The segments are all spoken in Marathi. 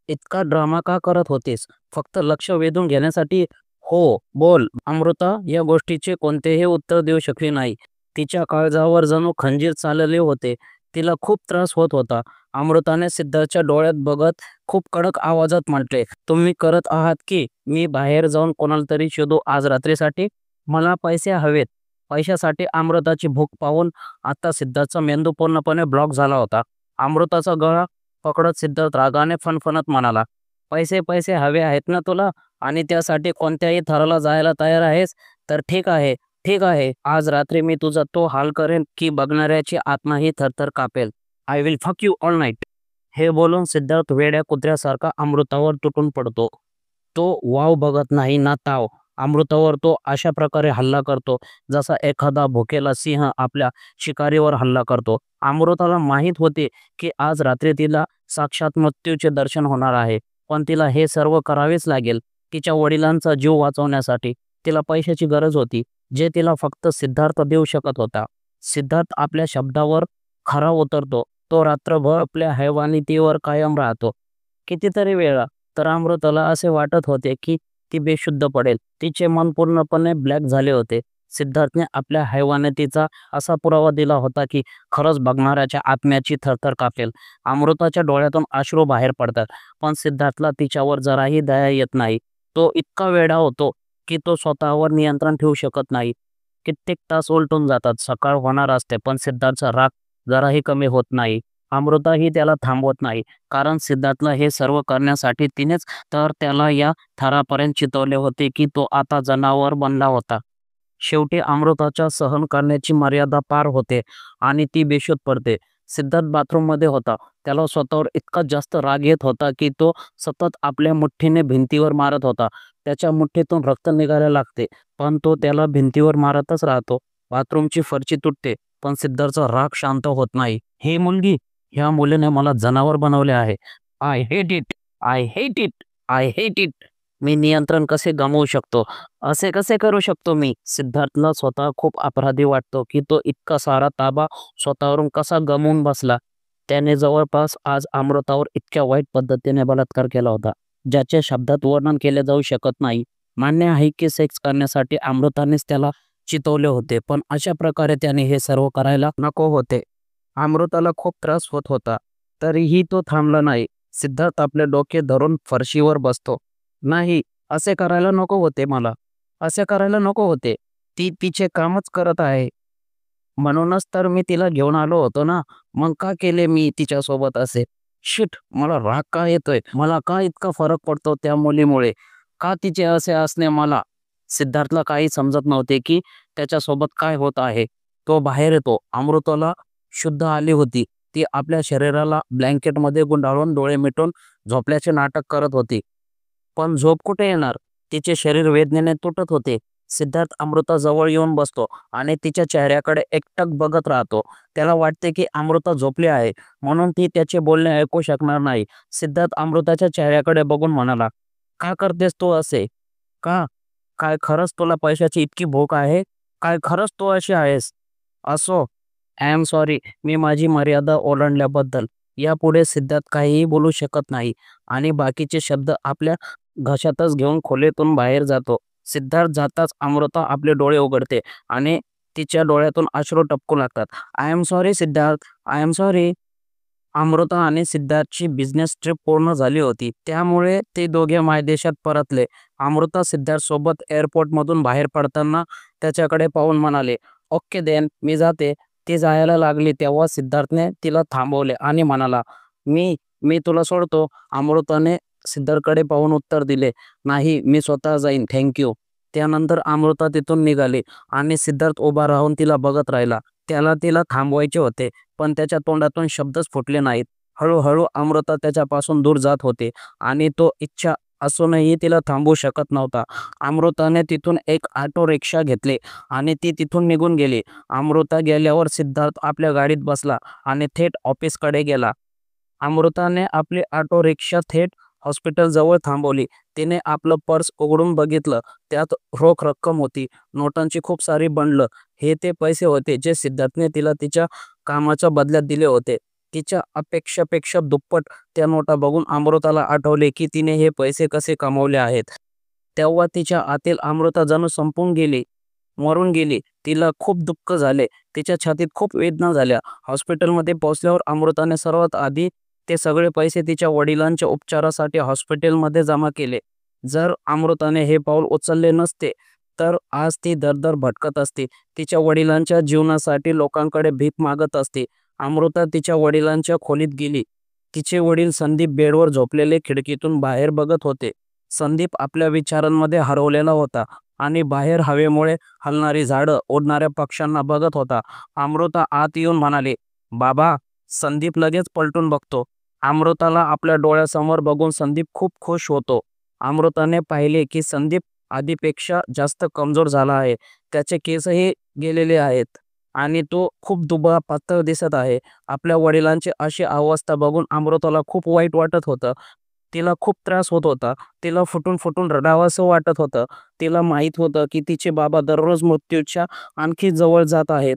इतका ड्रामा का करत होतीस? फक्त लक्ष वेधून घेण्यासाठी? हो, बोल. अमृता या गोष्टीचे कोणतेही उत्तर देऊ शकली नाही. तिच्या काळजावर जणू खंजीर चालले होते. तिला खूप त्रास होत होता. अमृताने सिद्धार्थच्या डोळ्यात बघत खूप कडक आवाजात म्हटले, "तुम्ही करत आहात की मी बाहेर जाऊन कोणाला तरी शोधू आज रात्रीसाठी? मला पैसे हवेत." पैशासाठी अमृताची भूक पाहून आता सिद्धार्थचा मेंदू पूर्णपणे ब्लॉक झाला होता. अमृताचा गळा पकडत सिद्धार्थ रागाने फणफणत म्हणाला, "पैसे पैसे हवे आहेत ना तुला? आणि त्यासाठी कोणत्याही थराला जायला तयार आहेस? तर ठीक आहे, ठीक आहे. आज रात्री मी तुझा तो हाल करेन की बघणाऱ्याची आत्माही थरथर कापेल. आय विल फक यू ऑल नाईट." हे बोलून सिद्धार्थ वेड्या कुत्र्यासारखा अमृतावर तुटून पडतो. तो वाव बघत नाही ना ताव. अमृतावर तो अशा प्रकारे हल्ला करतो जसा एखादा भुकेला सिंह आपल्या शिकारीवर हल्ला करतो. अमृताला माहीत होते की आज रात्री तिला साक्षात मृत्यूचे दर्शन होणार आहे. पण तिला हे सर्व करावेच लागेल. तिच्या वडिलांचा जीव वाचवण्यासाठी. तिला पैशाची गरज होती, जे तिला फक्त सिद्धार्थ देऊ शकत होता. सिद्धार्थ आपल्या शब्दावर खरा उतरतो. तो रात्रभर आपल्या हैवानितेवर कायम राहतो. कितीतरी वेळा तर अमृताला असे वाटत होते की ती बेशुद्ध पडेल. तिचे मन पूर्णपणे ब्लॅक झाले होते. सिद्धार्थने आपल्या हैवानितीचा असा पुरावा दिला होता की खरंच बघणाऱ्याच्या आत्म्याची थरथर कापेल. अमृताच्या डोळ्यातून अश्रू बाहेर पडतात, पण सिद्धार्थला तिच्यावर जराही दया येत नाही. तो इतका वेडा होतो की तो स्वतःवर नियंत्रण ठेवू शकत नाही. कित्येक तास उलटून जातात. सकाळ होणार असते, पण सिद्धार्थचा राग जराही कमी होत नाही. अमृताही त्याला थांबवत नाही, कारण सिद्धार्थला हे सर्व करण्यासाठी तिनेच तर त्याला या थरापर्यंत चितवले होते की तो आता जनावर बनला होता. शेवटी अमृताच्या सहन करण्याची मर्यादा पार होते आणि ती बेशुद्ध पडते. सिद्धार्थ बाथरूममध्ये होता. त्याला स्वतःवर इतका जास्त राग येत होता की तो सतत आपल्या मुठ्ठीने भिंतीवर मारत होता. त्याच्या मुठ्ठीतून रक्त निघायला लागते, पण तो त्याला भिंतीवर मारतच राहतो. बाथरूमची फरशी तुटते, पण सिद्धार्थचा राग शांत होत नाही. ही मुलगी, ह्या मुलीने मला जनावर बनवले आहे. I hate it, I hate it, I hate it. मी नियंत्रण कसे गमावू शकतो? असे कसे करू शकतो मी? सिद्धार्थला स्वतः खूप अपराधी वाटतो की तो इतका सारा ताबा स्वतःवरून कसा गमावून बसला. त्याने जवळपास आज अमृतावर इतक्या वाईट पद्धतीने बलात्कार केला होता, ज्याचे शब्दात वर्णन केले जाऊ शकत नाही. मान्य आहे की सेक्स करण्यासाठी अमृतानेच त्याला चितवले होते, पण अशा प्रकारे त्याने हे सर्व करायला नको होते. अमृताला खूप त्रास होत होता, तरीही तो थांबला नाही. सिद्धार्थ आपले डोके धरून फरशीवर बसतो. नाही, असे करायला नको होते मला. असे करायला नको होते. ती तिचे कामच करत आहे. म्हणूनच तर मी तिला घेऊन आलो होतो ना. मग का केले मी तिच्यासोबत असे? शिट, मला राग का येतोय? मला का इतका फरक पडतो त्या मुलीमुळे? का तिचे असे असणे मला? सिद्धार्थला काही समजत नव्हते की त्याच्यासोबत काय होत आहे. तो बाहेर येतो. अमृताला शुद्ध आली होती. ती आपल्या शरीराला ब्लँकेटमध्ये गुंडाळून डोळे मिटून झोपल्याचे नाटक करत होती. पण झोप कुठे येणार? तिचे शरीर वेदनेने तुटत होते. सिद्धार्थ अमृता जवळ येऊन बसतो आणि तिच्या चेहऱ्याकडे एकटक बघत राहतो. त्याला वाटते की अमृता झोपली आहे, म्हणून ती त्याचे बोलणे ऐकू शकणार नाही. सिद्धार्थ अमृताच्या चेहऱ्याकडे बघून म्हणाला, "का करतेस तू असे? का? काय खरंच तुला पैशाची इतकी भूक आहे? काय खरंच तू अशी आहेस? असो, आय एम सॉरी, मी माझी मर्यादा ओलांडल्याबद्दल." यापुढे सिद्धार्थ काहीही बोलू शकत नाही आणि बाकीचे शब्द आपल्या घशातच घेऊन खोलीतून बाहेर जातो. सिद्धार्थ जाताच अमृता आपले डोळे उघडते आणि तिच्या डोळ्यातून अश्रू टपकू लागतात. "I am sorry Siddharth, I am sorry." Amruta आणि सिद्धार्थची बिझनेस ट्रिप पूर्ण झाली होती, त्यामुळे ते दोघे मायदेशात परतले. अमृता सिद्धार्थसोबत एअरपोर्टमधून बाहेर पडताना त्याच्याकडे पाहून म्हणाले, "ओके देन, मी जाते." ती जायला लागली तेव्हा सिद्धार्थने तिला थांबवले आणि म्हणाला, "मी मी तुला सोडतो." अमृताने सिद्धार्थकडे पाहून उत्तर दिले, "नाही, मी स्वतः जाईन, थँक यू." त्यानंतर अमृता तिथून निघाली आणि सिद्धार्थ उभा राहून तिला बघत राहिला. त्याला तिला थांबवायचे होते, पण त्याच्या तोंडातून शब्दच फुटले नाहीत. हळूहळू अमृता त्याच्यापासून दूर जात होते आणि तो इच्छा असूनही तिला थांबवू शकत नव्हता. अमृताने तिथून एक ऑटो रिक्षा घेतले आणि ती तिथून निघून गेली. अमृता गेल्यावर सिद्धार्थ आपल्या गाडीत बसला आणि थेट ऑफिसकडे गेला. अमृताने आपली ऑटो रिक्षा थेट हॉस्पिटलजवळ थांबवली. तिने आपलं पर्स उघडून बघितलं. त्यात रोख रक्कम होती, नोटांची खूप सारी बंडलं. हे ते पैसे होते जे सिद्धार्थने तिला तिच्या कामाच्या बदल्यात दिले होते. तिच्या अपेक्षेपेक्षा दुप्पट त्या नोटा बघून अमृताला आठवले की तिने हे पैसे कसे कमावले आहेत. तेव्हा तिच्या आतील अमृता जणू संपून गेली, मरून गेली. तिला खूप दुःख झाले. तिच्या छातीत खूप वेदना झाल्या. हॉस्पिटलमध्ये पोहोचल्यावर अमृताने सर्वात आधी ते सगळे पैसे तिच्या वडिलांच्या उपचारासाठी हॉस्पिटलमध्ये जमा केले. जर अमृताने हे पाऊल उचलले नसते, तर आज ती दर-दर भटकत असती. तिच्या वडिलांच्या जीवनासाठी लोकांकडे भीक मागत असती. अमृता तिच्या वडिलांच्या खोलीत गेली. तिचे वडील संदीप बेडवर झोपलेले खिडकीतून बाहेर बघत होते. संदीप आपल्या विचारांमध्ये हरवलेला होता आणि बाहेर हवेमुळे हलणारी झाडं, उडणाऱ्या पक्ष्यांना बघत होता. अमृता आत येऊन म्हणाली, "बाबा." संदीप लगेच पलटून बघतो. अमृताला आपल्या डोळ्यासमोर बघून संदीप खूप खुश होतो. अमृताने पाहिले की संदीप आधीपेक्षा जास्त कमजोर झाला आहे. त्याचे केसही गेलेले आहेत आणि तो खूप दुबळा पातळ दिसत आहे. आपल्या वडिलांची अशी अवस्था बघून अमृताला खूप वाईट वाटत होतं. तिला खूप त्रास होत होता. तिला फुटून-फुटून रडावंसं वाटत होतं. तिला माहीत होतं की तिचे बाबा दररोज मृत्यूच्या आणखी जवळ जात आहेत.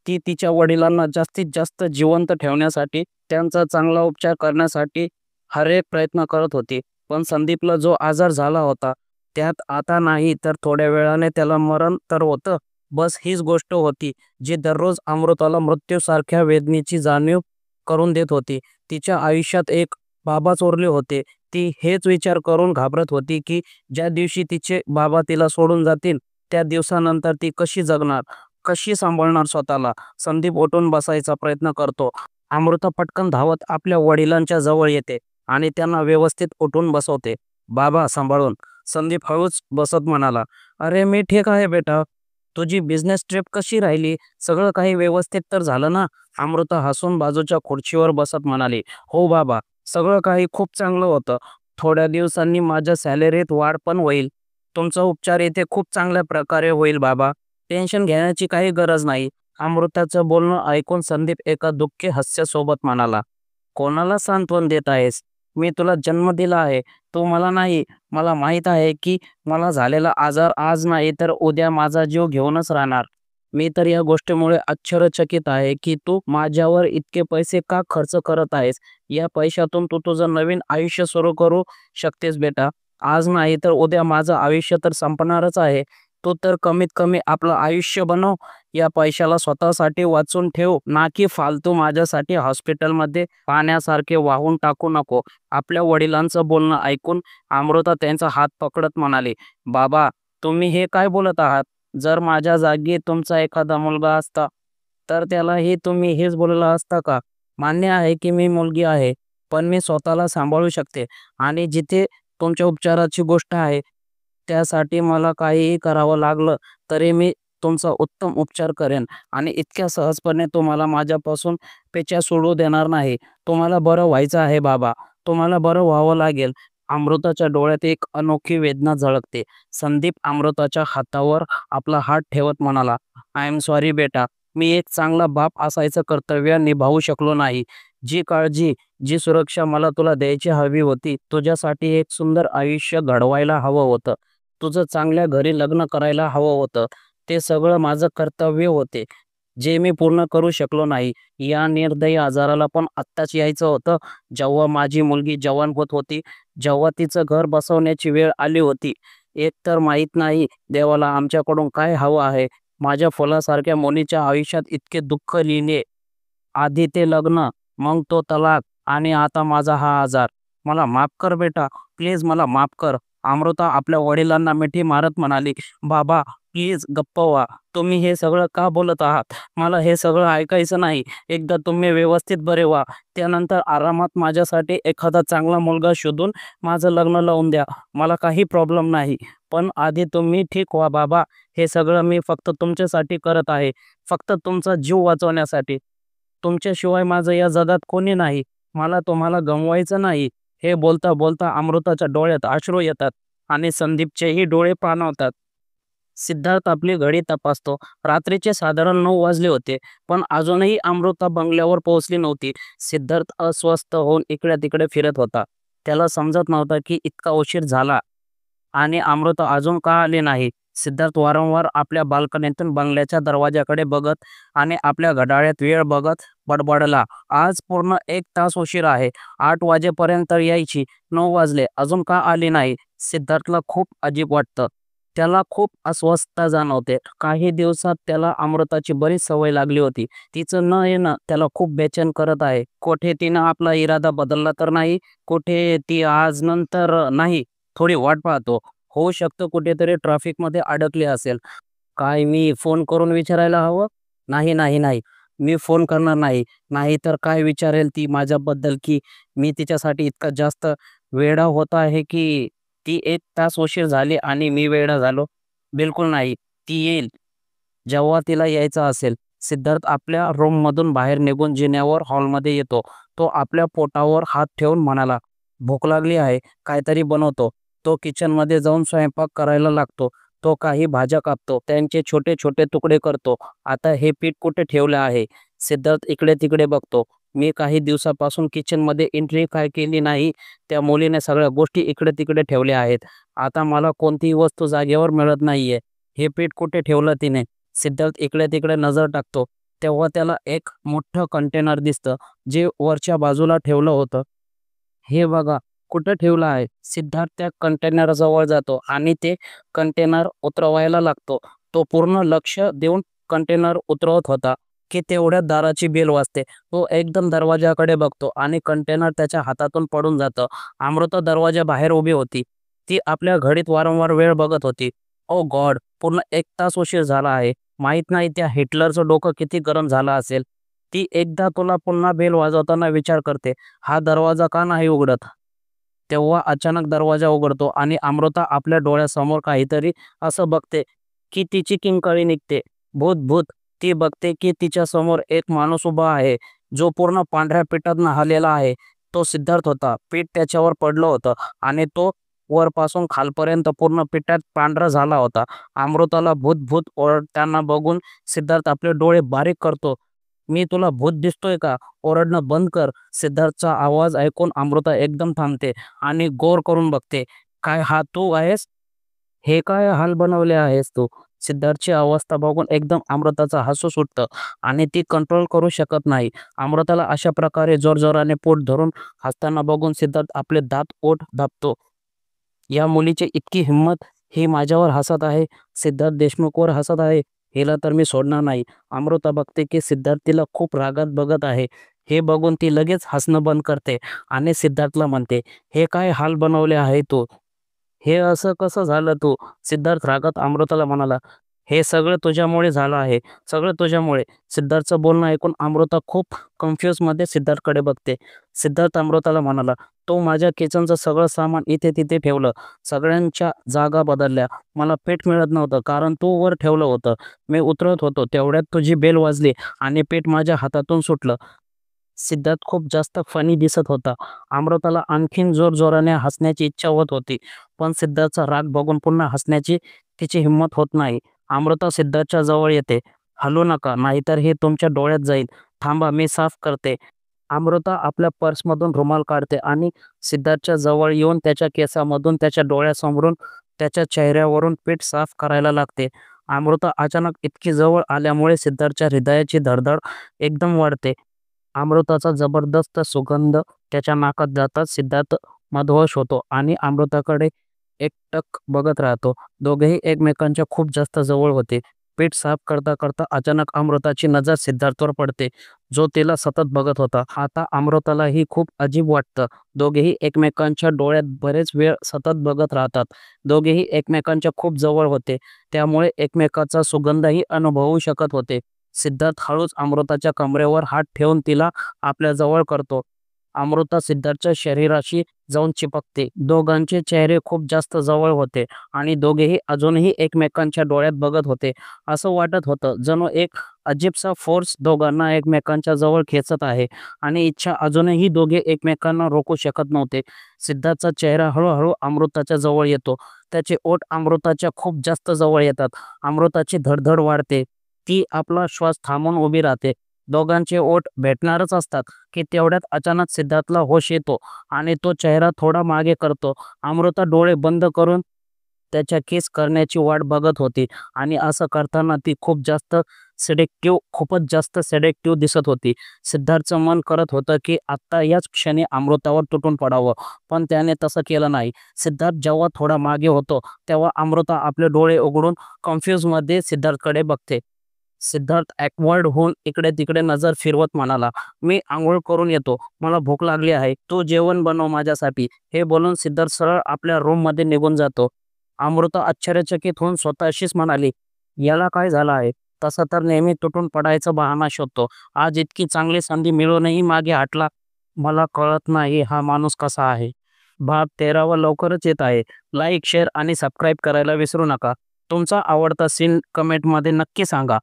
ती तिच्या वडिलांना जास्तीत जास्त जिवंत ठेवण्यासाठी, त्यांचा चांगला उपचार करण्यासाठी हर एक प्रयत्न करत होती. पण संदीपला जो आजार झाला होता, त्यात आता नाही तर थोड्या वेळाने त्याला मरण तर होतं. बस हीच गोष्ट होती जी दररोज अमृताला मृत्यूसारख्या वेदनेची जाणीव करून देत होती. तिच्या आयुष्यात एक बाबा चोरले होते. ती हेच विचार करून घाबरत होती की ज्या दिवशी तिचे बाबा तिला सोडून जातील, त्या दिवसानंतर ती कशी जगणार, कशी सांभाळणार स्वतःला. संदीप उठून बसायचा प्रयत्न करतो. अमृता पटकन धावत आपल्या वडिलांच्या जवळ येते आणि त्यांना व्यवस्थित उठून बसवते. "बाबा, सांभाळून." संदीप हळूच बसत म्हणाला, "अरे, मी ठीक आहे बेटा. तुझी बिझनेस ट्रिप कशी राहिली? सगळं काही व्यवस्थित तर झालं ना?" अमृता हसून बाजूच्या खुर्चीवर बसत म्हणाली, "हो बाबा, सगळं काही खूप चांगलं होतं. थोड्या दिवसांनी माझ्या सॅलरीत वाढ पण होईल. तुमचा उपचार इथे खूप चांगल्या प्रकारे होईल बाबा. टेन्शन घेण्याची काही गरज नाही." अमृताचं बोलणं ऐकून संदीप एका दुःखी हास्यासोबत म्हणाला, "कोणाला सांत्वन देत आहेस? मी तुला जन्म दिला आहे. तू मला नाही. मला माहीत आहे की मला झालेला आजार आज नाही तर उद्या माझा जीव घेऊनच राहणार. मी तर या गोष्टीमुळे आश्चर्यचकित आहे की तू माझ्यावर इतके पैसे का खर्च करत आहेस? या पैशातून तू तुझं नवीन आयुष्य सुरू करू शकतेस बेटा. आज नाही तर उद्या माझं आयुष्य तर संपणारच आहे. तू तर कमीत कमी आपलं आयुष्य बनव. या पैशाला स्वतःसाठी वाचून ठेव, ना की फालतू माझ्यासाठी हॉस्पिटलमध्ये पाण्यासारखे वाहून टाकू नको." आपल्या वडिलांचं बोलणं ऐकून अमृता त्यांचा हात पकडत म्हणाली, "बाबा, तुम्ही हे काय बोलत आहात? जर माझ्या जागी तुमचा एखादा मुलगा असता, तर त्यालाही तुम्ही हेच बोलला असता का? मान्य आहे की मी मुलगी आहे, पण मी स्वतःला सांभाळू शकते आणि जिथे तुमच्या उपचाराची गोष्ट आहे, त्यासाठी मला काहीही करावं लागलं तरी मी तुमचा उत्तम उपचार करेन आणि इतक्या सहजपणे तुम्हाला माझ्यापासून पेच्या सोडू देणार नाही. तुम्हाला बरं व्हायचं आहे बाबा. तुम्हाला बरं व्हावं लागेल." अमृताच्या डोळ्यात एक अनोखी वेदना झळकते. संदीप अमृताच्या हातावर आपला हात ठेवत म्हणाला, "आय एम सॉरी बेटा. मी एक चांगला बाप असायचं कर्तव्य निभावू शकलो नाही. जी काळजी, जी सुरक्षा मला तुला द्यायची हवी होती, तुझ्यासाठी एक सुंदर आयुष्य घडवायला हवं होतं, तुझं चांगल्या घरी लग्न करायला हवं होतं, ते सगळं माझं कर्तव्य होते, जे मी पूर्ण करू शकलो नाही. या निर्दयी आजाराला पण आत्ताच यायचं होतं, जेव्हा माझी मुलगी जवान होत होती, जेव्हा तिचं घर बसवण्याची वेळ आली होती. एक तर माहीत नाही देवाला आमच्याकडून काय हवं आहे. माझ्या फुलासारख्या मुलीच्या आयुष्यात इतके दुःख लिहिले. आधी ते लग्न, मग तो तलाक आणि आता माझा हा आजार. मला माफ कर बेटा, प्लीज मला माफ कर." अमृता आपल्या वडिलांना मिठी मारत म्हणाली, "बाबा, प्लीज गप्प व्हा. तुम्ही हे सगळं का बोलत आहात? मला हे सगळं ऐकायचं नाही. एकदा तुम्ही व्यवस्थित बरे व्हा. त्यानंतर आरामात माझ्यासाठी एखादा चांगला मुलगा शोधून माझं लग्न लावून द्या. मला काही प्रॉब्लेम नाही. पण आधी तुम्ही ठीक व्हा बाबा. हे सगळं मी फक्त तुमच्यासाठी करत आहे. फक्त तुमचा जीव वाचवण्यासाठी. तुमच्याशिवाय माझं या जगात कोणी नाही. मला तुम्हाला गमवायचं नाही." हे बोलता बोलता अमृताच्या डोळ्यात अश्रू येतात आणि संदीपचेही डोळे पाणावतात. सिद्धार्थ आपली घडी तपासतो. रात्रीचे साधारण 9 वाजले होते, पण अजूनही अमृता बंगल्यावर पोहोचली नव्हती. सिद्धार्थ अस्वस्थ होऊन इकडे-तिकडे फिरत होता. त्याला समजत नव्हतं की इतका उशीर झाला आणि अमृता अजून का आली नाही. सिद्धार्थ वारंवार आपल्या बाल्कनीतून बंगल्याच्या दरवाजाकडे बघत आणि आपल्या घड्याळात वेळ बघत बडबडला, आज पूर्ण 1 तास उशीर आहे. 8 वाजेपर्यंत यायची. 9 वाजले, अजून का आली नाही? सिद्धार्थला खूप अजीब वाटतं. त्याला खूप अस्वस्थता जाणवते. काही दिवसात त्याला अमृताची बरीच सवय लागली होती. तिचं न येणं त्याला खूप बेचैन करत आहे. कोठे तिनं आपला इरादा बदलला तर नाही? कुठे ती आज नंतर नाही, थोडी वाट पाहतो. होऊ शकतं कुठेतरी ट्रॅफिकमध्ये अडकली असेल. काय मी फोन करून विचारायला हवं? नाही, नाही, नाही. मी फोन करणार नाही. नाहीतर काय विचारेल ती माझ्याबद्दल, की मी तिच्यासाठी इतका जास्त वेडा होत आहे, की ती 1 तास उशीर झाली आणि मी वेडा झालो? बिलकुल नाही. ती येईल जेव्हा तिला यायचं असेल. सिद्धार्थ आपल्या रूममधून बाहेर निघून जिन्यावर हॉलमध्ये येतो. तो आपल्या पोटावर हात ठेवून म्हणाला, "भूक लागली आहे, काहीतरी बनवतो." तो किचनमध्ये जाऊन स्वयंपाक करायला लागतो. तो काही भाज्या कापतो, त्यांचे छोटे-छोटे तुकडे करतो. आता हे पीठ कुठे ठेवले आहे? सिद्धार्थ इकडे-तिकडे बघतो. मी काही दिवसापासून किचनमध्ये एंट्री काय केली नाही. त्या मुलीने सगळ्या गोष्टी इकडे-तिकडे ठेवल्या आहेत. आता मला कोणतीही वस्तू जागेवर मिळत नाहीये. हे पीठ कुठे ठेवलं तिने? सिद्धार्थ इकडे-तिकडे नजर टाकतो. तेव्हा त्याला एक मोठं कंटेनर दिसतं, जे वरच्या बाजूला ठेवलं होतं. "हे बघा, कुठं ठेवलं आहे?" सिद्धार्थ त्या कंटेनरजवळ जातो आणि ते कंटेनर उतरवायला लागतो. तो पूर्ण लक्ष देऊन कंटेनर उतरवत होता, की तेवढ्यात दाराची बेल वाजते. तो एकदम दरवाजाकडे बघतो आणि कंटेनर त्याच्या हातातून पडून जातं. अमृता दरवाजाबाहेर उभी होती. ती आपल्या घडीत वारंवार वेळ बघत होती. "ओह गॉड! पूर्ण 1 तास उशीर झाला आहे. माहीत नाही त्या हिटलरचं डोकं किती गरम झालं असेल." ती एकदा तुला पुन्हा बेल वाजवताना विचार करते, हा दरवाजा का नाही उघडत? तेव्हा अचानक दरवाजा उघडतो आणि अमृता आपल्या डोळ्यासमोर काहीतरी असं बघते, की तिची किंकाळी निघते. भूत, भूत! ती बघते की तिच्यासमोर एक माणूस उभा आहे, जो पूर्ण पांढऱ्या पिठात न्हालेला आहे. तो सिद्धार्थ होता. पीठ त्याच्यावर पडलं होतं आणि तो वरपासून खालपर्यंत पूर्ण पिठात पांढरा झाला होता. अमृताला भूत, भूत ओरडताना बघून सिद्धार्थ आपले डोळे बारीक करतो. "मी तुला भूत दिसतोय का? ओरडणं बंद कर." सिद्धार्थचा आवाज ऐकून अमृता एकदम थांबते आणि गौर करून बघते. "काय हा तू आहेस? हे काय हाल बनवले आहेस तू?" सिद्धार्थची अवस्था बघून एकदम अमृताचं हसू सुटतं आणि ती कंट्रोल करू शकत नाही. अमृताला अशा प्रकारे जोरजोराने पोट धरून हसताना बघून सिद्धार्थ आपले दात ओठ दाबतो. या मुलीची इतकी हिंमत! ही माझ्यावर हसत आहे. सिद्धार्थ देशमुखवर हसत आहे. हिला तर मी सोडणार नाही. अमृता बघते की सिद्धार्थ तिला खूप रागात बघत आहे. हे बघून ती लगेच हसणं बंद करते आणि सिद्धार्थला म्हणते, "हे काय हाल बनवले आहे तू? हे असं कसं झालं तू?" सिद्धार्थ रागात अमृताला म्हणाला, "हे सगळं तुझ्यामुळे झालं आहे. सगळं तुझ्यामुळे." सिद्धार्थचं बोलणं ऐकून अमृता खूप कन्फ्यूजमध्ये सिद्धार्थकडे बघते. सिद्धार्थ अमृताला म्हणाला, "तो माझ्या किचनचं सगळं सामान इथे-तिथे ठेवलं. सगळ्यांच्या जागा बदलल्या. मला पीठ मिळत नव्हतं कारण तू वर ठेवलं होतं. मी उतरत होतो तेवढ्यात तुझी बेल वाजली आणि पीठ माझ्या हातातून सुटलं." सिद्धार्थ खूप जास्त फनी दिसत होता. अमृताला आणखीन जोरजोराने हसण्याची इच्छा होत होती. पण सिद्धार्थचा राग बघून पुन्हा हसण्याची तिची हिंमत होत नाही. अमृता सिद्धार्थच्या जवळ येते. "हलू नका, नाहीतर हे तुमच्या डोळ्यात जाईल. थांबा, मी साफ करते." अमृता आपल्या पर्समधून रुमाल काढते आणि सिद्धार्थच्या जवळ येऊन त्याच्या केसामधून, त्याच्या डोळ्यासमोरून, त्याच्या चेहऱ्यावरून पीठ साफ करायला लागते. अमृता अचानक इतकी जवळ आल्यामुळे सिद्धार्थच्या हृदयाची धडधड एकदम वाढते. अमृताचा जबरदस्त सुगंध त्याच्या नाकात जाताच सिद्धार्थ मदहोश होतो आणि अमृताकडे एकटक बघत राहतो. दोघेही एकमेकांच्या खूप जास्त जवळ होते. पीठ साफ करता करता अचानक अमृताची नजर सिद्धार्थवर पडते, जो तिला सतत बघत होता. आता अमृतालाही खूप अजीब वाटतं. दोघेही एकमेकांच्या डोळ्यात बरेच वेळ सतत बघत राहतात. दोघेही एकमेकांच्या खूप जवळ होते, त्यामुळे एकमेकाचा सुगंधही अनुभवू शकत होते. सिद्धार्थ हळूच अमृताच्या कमरेवर हात ठेवून तिला आपल्या जवळ करतो. अमृता सिद्धार्थच्या शरीराशी जाऊन चिपकते. दोघांचे चेहरे खूप जास्त जवळ होते आणि दोघेही अजूनही एकमेकांच्या डोळ्यात बघत होते. असं वाटत होतं जणू एक अजीबसा फोर्स दोघांना एकमेकांच्या जवळ खेचत आहे आणि इच्छा अजूनही दोघे एकमेकांना रोखू शकत नव्हते. सिद्धार्थचा चेहरा हळूहळू अमृताच्या जवळ येतो. त्याचे ओठ अमृताच्या खूप जास्त जवळ येतात. अमृताची धडधड वाढते. ती आपला श्वास थांबवून उभी राहते. दोघांचे ओठ भेटणारच असतात की तेवढ्यात अचानक सिद्धार्थला होश येतो आणि तो चेहरा थोडा मागे करतो. अमृता डोळे बंद करून त्याच्या किस करण्याची वाट बघत होती आणि असं करताना ती खूपच जास्त सेडेक्टिव्ह दिसत होती. सिद्धार्थचं मन करत होतं की आत्ता याच क्षणी अमृतावर तुटून पडावं, पण त्याने तसं केलं नाही. सिद्धार्थ जेव्हा थोडा मागे होतो, तेव्हा अमृता आपले डोळे उघडून कन्फ्युजमध्ये सिद्धार्थकडे बघते. सिद्धार्थ ॲकवर्ड होऊन इकडे-तिकडे नजर फिरवत म्हणाला, "मी अंघोळ करून येतो. मला भूक लागली आहे. तू जेवण बनव माझ्यासाठी." हे बोलून सिद्धार्थ सरळ आपल्या रूममध्ये निघून जातो. अमृता आश्चर्यचकित होऊन स्वतःशीच म्हणाली, "याला काय झालं आहे? तसा तर नेहमी तुटून पडायचा बहाणा शोधतो. आज इतकी चांगली संधी मिळूनही मागे हटला. मला कळत नाही हा माणूस कसा आहे." भाग 13 लवकरच येत आहे. लाईक, शेअर आणि सबस्क्राईब करायला विसरू नका. तुमचा आवडता सीन कमेंटमध्ये नक्की सांगा.